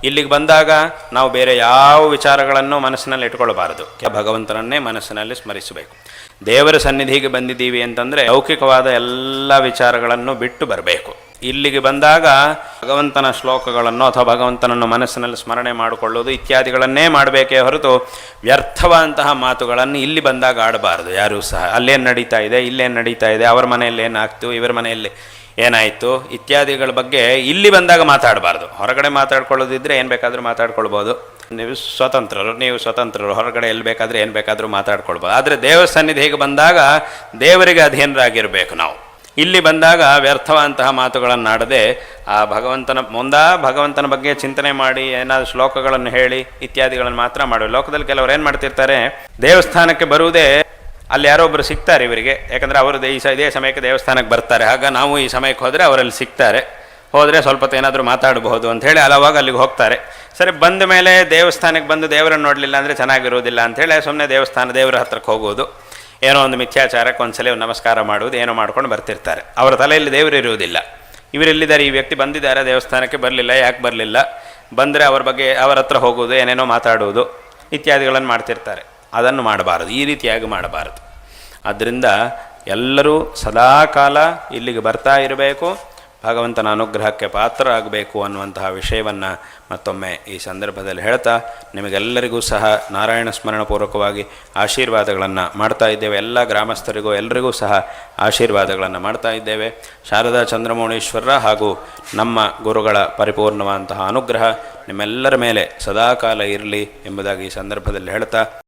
ಇಲ್ಲಿಗೆ ಬಂದಾಗ ನಾವು ಬೇರೆ ಯಾವ ವಿಚಾರಗಳನ್ನು ಮನಸ್ಸಿನಲ್ಲಿ ಇಟ್ಕೊಳ್ಬಾರದು, ಭಗವಂತನನ್ನೇ ಮನಸ್ಸಿನಲ್ಲಿ ಸ್ಮರಿಸಬೇಕು. ದೇವರ ಸನ್ನಿಧಿಗೆ ಬಂದಿದ್ದೀವಿ ಅಂತಂದರೆ ಲೌಕಿಕವಾದ ಎಲ್ಲ ವಿಚಾರಗಳನ್ನು ಬಿಟ್ಟು ಬರಬೇಕು. ಇಲ್ಲಿಗೆ ಬಂದಾಗ ಭಗವಂತನ ಶ್ಲೋಕಗಳನ್ನು ಅಥವಾ ಭಗವಂತನನ್ನು ಮನಸ್ಸಿನಲ್ಲಿ ಸ್ಮರಣೆ ಮಾಡಿಕೊಳ್ಳೋದು ಇತ್ಯಾದಿಗಳನ್ನೇ ಮಾಡಬೇಕೇ ಹೊರತು ವ್ಯರ್ಥವಾದಂತಹ ಮಾತುಗಳನ್ನು ಇಲ್ಲಿ ಬಂದಾಗ ಆಡಬಾರ್ದು ಯಾರೂ ಸಹ. ಅಲ್ಲೇನು ನಡೀತಾ ಇದೆ, ಇಲ್ಲೇನು ನಡೀತಾ ಇದೆ, ಅವರ ಮನೆಯಲ್ಲಿ ಏನಾಗ್ತು, ಇವರ ಮನೆಯಲ್ಲಿ ಏನಾಯಿತು ಇತ್ಯಾದಿಗಳ ಬಗ್ಗೆ ಇಲ್ಲಿ ಬಂದಾಗ ಮಾತಾಡಬಾರ್ದು. ಹೊರಗಡೆ ಮಾತಾಡ್ಕೊಳ್ಳೋದಿದ್ದರೆ ಏನು ಬೇಕಾದರೂ ಮಾತಾಡ್ಕೊಳ್ಬೋದು, ನೀವು ಸ್ವತಂತ್ರರು, ಹೊರಗಡೆ ಎಲ್ಲಿ ಬೇಕಾದರೆ ಏನು ಬೇಕಾದರೂ ಮಾತಾಡ್ಕೊಳ್ಬೋದು. ಆದರೆ ದೇವರ ಸನ್ನಿಧಿಗೆ ಬಂದಾಗ ದೇವರಿಗೆ ಅಧೀನರಾಗಿರಬೇಕು ನಾವು. ಇಲ್ಲಿ ಬಂದಾಗ ವ್ಯರ್ಥವಂತಹ ಮಾತುಗಳನ್ನಾಡದೆ ಆ ಭಗವಂತನ ಬಗ್ಗೆ ಚಿಂತನೆ ಮಾಡಿ ಏನಾದರೂ ಶ್ಲೋಕಗಳನ್ನು ಹೇಳಿ ಇತ್ಯಾದಿಗಳನ್ನು ಮಾತ್ರ ಮಾಡುವ. ಲೋಕದಲ್ಲಿ ಕೆಲವರು ಏನು ಮಾಡ್ತಿರ್ತಾರೆ, ದೇವಸ್ಥಾನಕ್ಕೆ ಬರುವುದೇ ಅಲ್ಲಿ ಯಾರೋ ಒಬ್ಬರು ಸಿಗ್ತಾರೆ ಇವರಿಗೆ, ಯಾಕಂದರೆ ಅವರು ಇದೇ ಸಮಯಕ್ಕೆ ದೇವಸ್ಥಾನಕ್ಕೆ ಬರ್ತಾರೆ, ಆಗ ನಾವು ಈ ಸಮಯಕ್ಕೆ ಹೋದರೆ ಅವರಲ್ಲಿ ಸಿಗ್ತಾರೆ, ಹೋದರೆ ಸ್ವಲ್ಪ ಏನಾದರೂ ಮಾತಾಡಬಹುದು ಅಂಥೇಳಿ ಅಲ್ಲವಾಗ ಅಲ್ಲಿಗೆ ಹೋಗ್ತಾರೆ. ಸರಿ, ಬಂದ ಮೇಲೆ ದೇವಸ್ಥಾನಕ್ಕೆ ಬಂದು ದೇವರನ್ನು ನೋಡಲಿಲ್ಲ ಅಂದರೆ ಚೆನ್ನಾಗಿರೋದಿಲ್ಲ ಅಂಥೇಳಿ ಸುಮ್ಮನೆ ದೇವರ ಹತ್ರಕ್ಕೆ ಹೋಗೋದು, ಏನೋ ಒಂದು ಮಿಥ್ಯಾಚಾರಕ್ಕೆ ಒಂದ್ಸಲ ನಮಸ್ಕಾರ ಮಾಡುವುದು, ಏನೋ ಮಾಡ್ಕೊಂಡು ಬರ್ತಿರ್ತಾರೆ. ಅವರ ತಲೆಯಲ್ಲಿ ದೇವರು ಇರುವುದಿಲ್ಲ. ಇವರೆಲ್ಲಿದ್ದಾರೆ, ಈ ವ್ಯಕ್ತಿ ಬಂದಿದ್ದಾರೆ ದೇವಸ್ಥಾನಕ್ಕೆ, ಬರಲಿಲ್ಲ, ಯಾಕೆ ಬರಲಿಲ್ಲ, ಬಂದರೆ ಅವರ ಹತ್ರ ಹೋಗೋದು, ಏನೇನೋ ಮಾತಾಡುವುದು ಇತ್ಯಾದಿಗಳನ್ನು ಮಾಡ್ತಿರ್ತಾರೆ. ಅದನ್ನು ಮಾಡಬಾರದು, ಈ ರೀತಿಯಾಗಿ ಮಾಡಬಾರದು. ಆದ್ದರಿಂದ ಎಲ್ಲರೂ ಸದಾಕಾಲ ಇಲ್ಲಿಗೆ ಬರ್ತಾ ಇರಬೇಕು, ಭಗವಂತನ ಅನುಗ್ರಹಕ್ಕೆ ಪಾತ್ರರಾಗಬೇಕು ಅನ್ನುವಂತಹ ವಿಷಯವನ್ನು ಮತ್ತೊಮ್ಮೆ ಈ ಸಂದರ್ಭದಲ್ಲಿ ಹೇಳ್ತಾ ನಿಮಗೆಲ್ಲರಿಗೂ ಸಹ ನಾರಾಯಣ ಸ್ಮರಣಪೂರ್ವಕವಾಗಿ ಆಶೀರ್ವಾದಗಳನ್ನು ಮಾಡ್ತಾ ಇದ್ದೇವೆ. ಎಲ್ಲ ಗ್ರಾಮಸ್ಥರಿಗೂ ಎಲ್ಲರಿಗೂ ಸಹ ಆಶೀರ್ವಾದಗಳನ್ನು ಮಾಡ್ತಾ ಇದ್ದೇವೆ. ಶಾರದಾ ಚಂದ್ರಮೌಳೀಶ್ವರರ ಹಾಗೂ ನಮ್ಮ ಗುರುಗಳ ಪರಿಪೂರ್ಣವಾದಂತಹ ಅನುಗ್ರಹ ನಿಮ್ಮೆಲ್ಲರ ಮೇಲೆ ಸದಾಕಾಲ ಇರಲಿ ಎಂಬುದಾಗಿ ಈ ಸಂದರ್ಭದಲ್ಲಿ ಹೇಳ್ತಾ